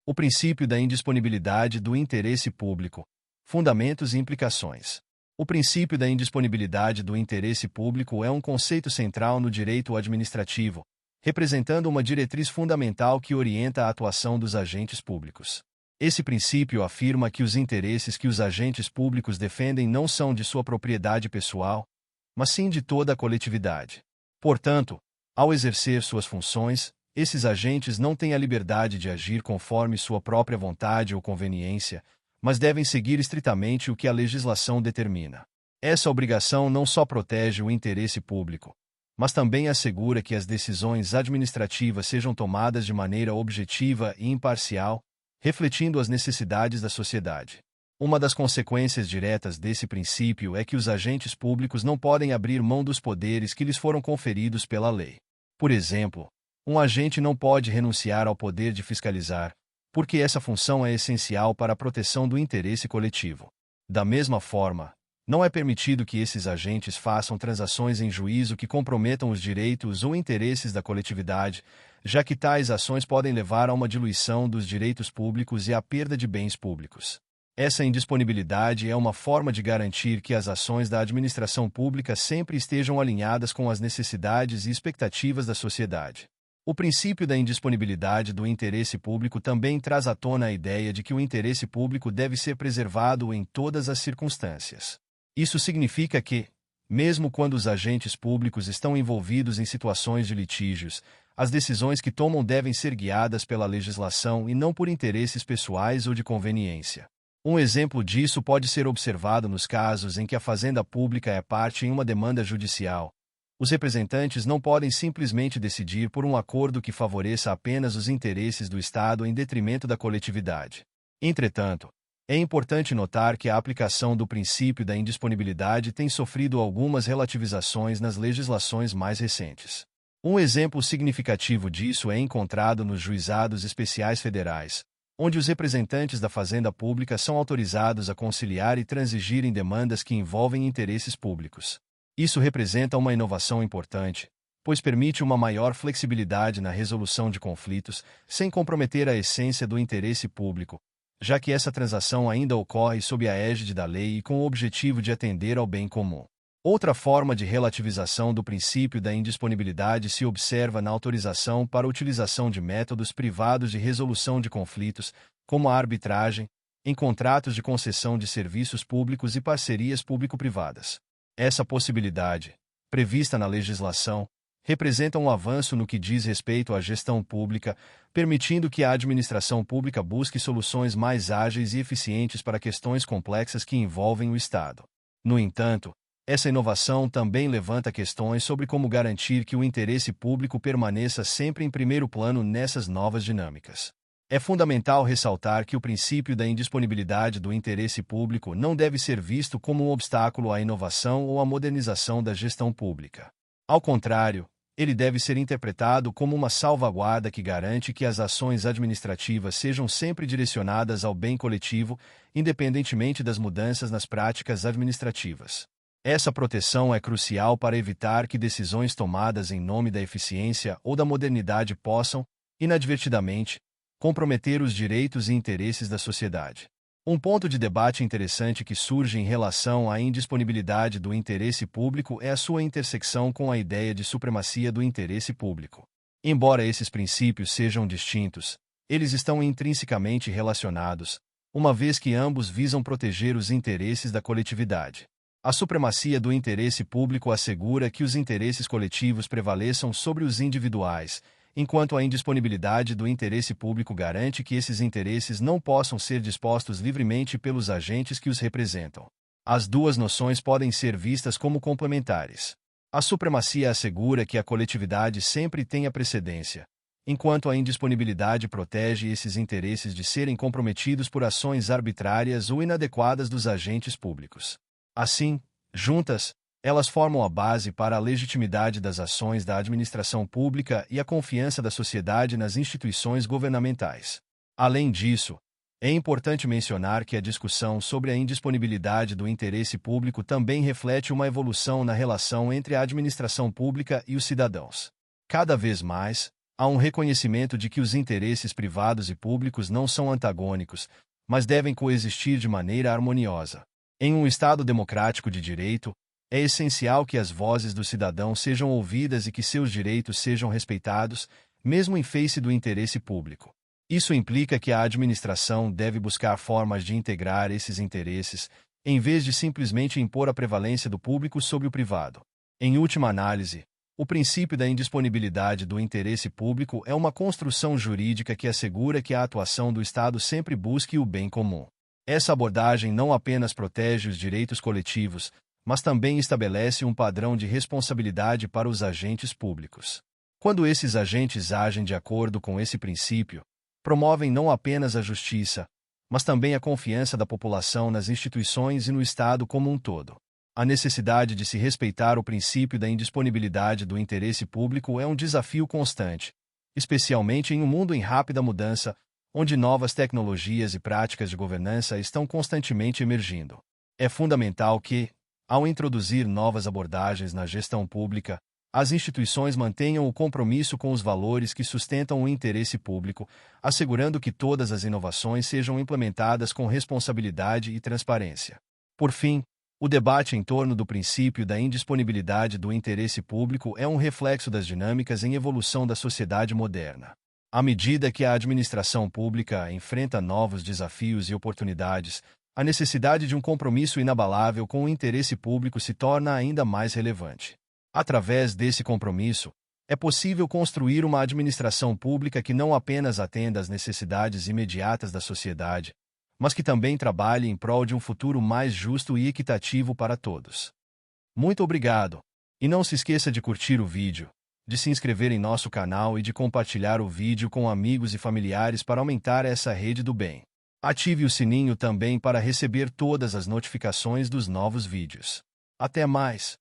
O princípio da indisponibilidade do interesse público. Fundamentos e implicações. O princípio da indisponibilidade do interesse público é um conceito central no direito administrativo, representando uma diretriz fundamental que orienta a atuação dos agentes públicos. Esse princípio afirma que os interesses que os agentes públicos defendem não são de sua propriedade pessoal, mas sim de toda a coletividade. Portanto, ao exercer suas funções, esses agentes não têm a liberdade de agir conforme sua própria vontade ou conveniência, mas devem seguir estritamente o que a legislação determina. Essa obrigação não só protege o interesse público, mas também assegura que as decisões administrativas sejam tomadas de maneira objetiva e imparcial, refletindo as necessidades da sociedade. Uma das consequências diretas desse princípio é que os agentes públicos não podem abrir mão dos poderes que lhes foram conferidos pela lei. Por exemplo, um agente não pode renunciar ao poder de fiscalizar, porque essa função é essencial para a proteção do interesse coletivo. Da mesma forma, não é permitido que esses agentes façam transações em juízo que comprometam os direitos ou interesses da coletividade, já que tais ações podem levar a uma diluição dos direitos públicos e à perda de bens públicos. Essa indisponibilidade é uma forma de garantir que as ações da administração pública sempre estejam alinhadas com as necessidades e expectativas da sociedade. O princípio da indisponibilidade do interesse público também traz à tona a ideia de que o interesse público deve ser preservado em todas as circunstâncias. Isso significa que, mesmo quando os agentes públicos estão envolvidos em situações de litígios, as decisões que tomam devem ser guiadas pela legislação e não por interesses pessoais ou de conveniência. Um exemplo disso pode ser observado nos casos em que a fazenda pública é parte em uma demanda judicial. Os representantes não podem simplesmente decidir por um acordo que favoreça apenas os interesses do Estado em detrimento da coletividade. Entretanto, é importante notar que a aplicação do princípio da indisponibilidade tem sofrido algumas relativizações nas legislações mais recentes. Um exemplo significativo disso é encontrado nos juizados especiais federais, onde os representantes da fazenda pública são autorizados a conciliar e transigir em demandas que envolvem interesses públicos. Isso representa uma inovação importante, pois permite uma maior flexibilidade na resolução de conflitos, sem comprometer a essência do interesse público, já que essa transação ainda ocorre sob a égide da lei e com o objetivo de atender ao bem comum. Outra forma de relativização do princípio da indisponibilidade se observa na autorização para a utilização de métodos privados de resolução de conflitos, como a arbitragem, em contratos de concessão de serviços públicos e parcerias público-privadas. Essa possibilidade, prevista na legislação, representa um avanço no que diz respeito à gestão pública, permitindo que a administração pública busque soluções mais ágeis e eficientes para questões complexas que envolvem o Estado. No entanto, essa inovação também levanta questões sobre como garantir que o interesse público permaneça sempre em primeiro plano nessas novas dinâmicas. É fundamental ressaltar que o princípio da indisponibilidade do interesse público não deve ser visto como um obstáculo à inovação ou à modernização da gestão pública. Ao contrário, ele deve ser interpretado como uma salvaguarda que garante que as ações administrativas sejam sempre direcionadas ao bem coletivo, independentemente das mudanças nas práticas administrativas. Essa proteção é crucial para evitar que decisões tomadas em nome da eficiência ou da modernidade possam, inadvertidamente, comprometer os direitos e interesses da sociedade. Um ponto de debate interessante que surge em relação à indisponibilidade do interesse público é a sua intersecção com a ideia de supremacia do interesse público. Embora esses princípios sejam distintos, eles estão intrinsecamente relacionados, uma vez que ambos visam proteger os interesses da coletividade. A supremacia do interesse público assegura que os interesses coletivos prevaleçam sobre os individuais, enquanto a indisponibilidade do interesse público garante que esses interesses não possam ser dispostos livremente pelos agentes que os representam. As duas noções podem ser vistas como complementares. A supremacia assegura que a coletividade sempre tenha precedência, enquanto a indisponibilidade protege esses interesses de serem comprometidos por ações arbitrárias ou inadequadas dos agentes públicos. Assim, juntas, elas formam a base para a legitimidade das ações da administração pública e a confiança da sociedade nas instituições governamentais. Além disso, é importante mencionar que a discussão sobre a indisponibilidade do interesse público também reflete uma evolução na relação entre a administração pública e os cidadãos. Cada vez mais, Há um reconhecimento de que os interesses privados e públicos não são antagônicos, mas devem coexistir de maneira harmoniosa. Em um Estado democrático de direito, é essencial que as vozes dos cidadãos sejam ouvidas e que seus direitos sejam respeitados, mesmo em face do interesse público. Isso implica que a administração deve buscar formas de integrar esses interesses, em vez de simplesmente impor a prevalência do público sobre o privado. Em última análise, o princípio da indisponibilidade do interesse público é uma construção jurídica que assegura que a atuação do Estado sempre busque o bem comum. Essa abordagem não apenas protege os direitos coletivos, mas também estabelece um padrão de responsabilidade para os agentes públicos. Quando esses agentes agem de acordo com esse princípio, promovem não apenas a justiça, mas também a confiança da população nas instituições e no Estado como um todo. A necessidade de se respeitar o princípio da indisponibilidade do interesse público é um desafio constante, especialmente em um mundo em rápida mudança, onde novas tecnologias e práticas de governança estão constantemente emergindo. É fundamental que, ao introduzir novas abordagens na gestão pública, as instituições mantenham o compromisso com os valores que sustentam o interesse público, assegurando que todas as inovações sejam implementadas com responsabilidade e transparência. Por fim, o debate em torno do princípio da indisponibilidade do interesse público é um reflexo das dinâmicas em evolução da sociedade moderna. À medida que a administração pública enfrenta novos desafios e oportunidades, a necessidade de um compromisso inabalável com o interesse público se torna ainda mais relevante. Através desse compromisso, é possível construir uma administração pública que não apenas atenda às necessidades imediatas da sociedade, mas que também trabalhe em prol de um futuro mais justo e equitativo para todos. Muito obrigado! E não se esqueça de curtir o vídeo, de se inscrever em nosso canal e de compartilhar o vídeo com amigos e familiares para aumentar essa rede do bem. Ative o sininho também para receber todas as notificações dos novos vídeos. Até mais!